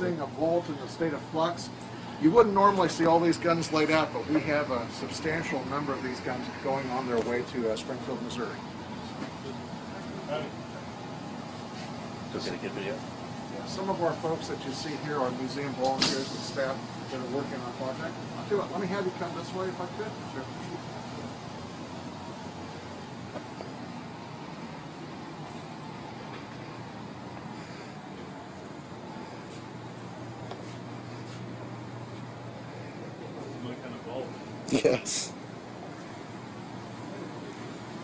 Seeing a vault in the state of flux. You wouldn't normally see all these guns laid out, but we have a substantial number of these guns going on their way to Springfield, Missouri. Just get a good video. Yeah, some of our folks that you see here are museum volunteers and staff that are working on the project. I'll tell you what, let me have you come this way if I could. Sure. Yes.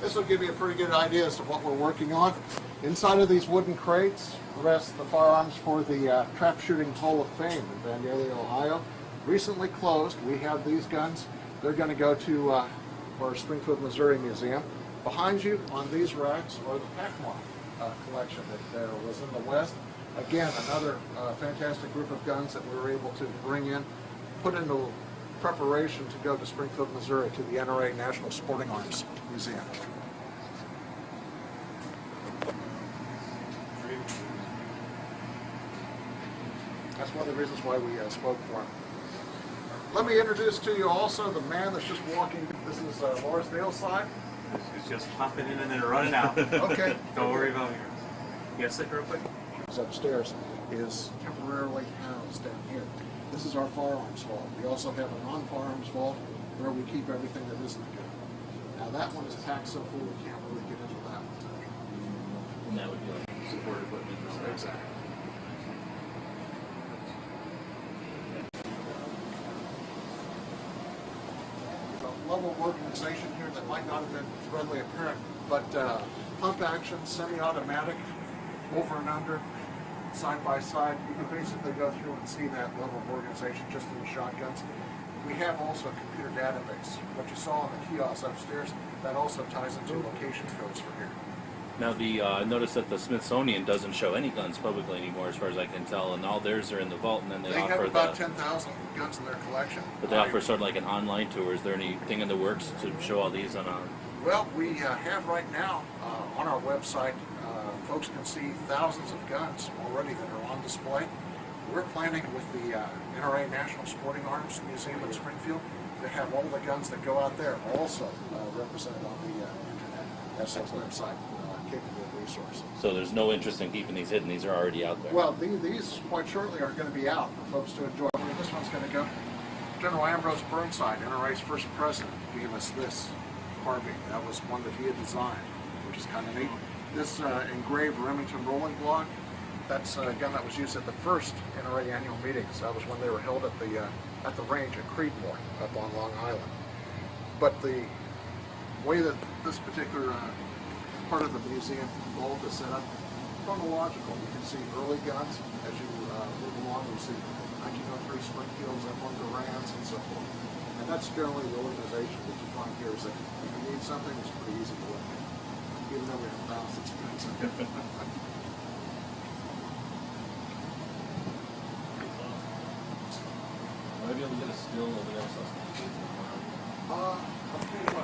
This will give you a pretty good idea as to what we're working on. Inside of these wooden crates rest the firearms for the Trap Shooting Hall of Fame in Vandalia, Ohio. Recently closed. We have these guns. They're going to go to our Springfield, Missouri Museum. Behind you on these racks are the Packmore collection that was in the West. Again, another fantastic group of guns that we were able to bring in, put into preparation to go to Springfield, Missouri to the NRA National Sporting Arms Museum. That's one of the reasons why we spoke for him. Let me introduce to you also the man that's just walking. This is Lars Dale's side. It's just popping in and then running out. Okay. Don't worry about yours. You gotta sit real quick. Upstairs is temporarily housed down here. This is our firearms vault. We also have a non-firearms vault where we keep everything that isn't a gun. Now that one is packed so full we can't really get into that one today. And that would be like support equipment and stuff. Exactly. A level of organization here that might not have been readily apparent, but pump action, semi-automatic, over and under, side by side. You can basically go through and see that level of organization just in the shotguns. We have also a computer database. What you saw on the kiosk upstairs, that also ties into location codes for here. Now, notice that the Smithsonian doesn't show any guns publicly anymore, as far as I can tell, and all theirs are in the vault, and then they offer have about 10,000 guns in their collection. But they offer sort of like an online tour. Is there anything in the works to show all these on a? Well, we have right now on our website. Folks can see thousands of guns already that are on display. We're planning with the NRA National Sporting Arms Museum in Springfield to have all the guns that go out there also represented on the internet as a website capable resource. So there's no interest in keeping these hidden. These are already out there. Well, these quite shortly are going to be out for folks to enjoy. This one's going to go. General Ambrose Burnside, NRA's first president, gave us this carbine. That was one that he had designed, which is kind of neat. This engraved Remington rolling block, that's a gun that was used at the first NRA annual meetings. That was when they were held at the range at Creedmoor up on Long Island. But the way that this particular part of the museum vault is set up, chronological. You can see early guns as you move along. You see 1903 Springfields, M1 Durans, and so forth. And that's generally the organization that you find here is that if you need something, it's pretty easy to look at. Even though we have thousands of guns. Maybe able to get a still over there so I can Okay.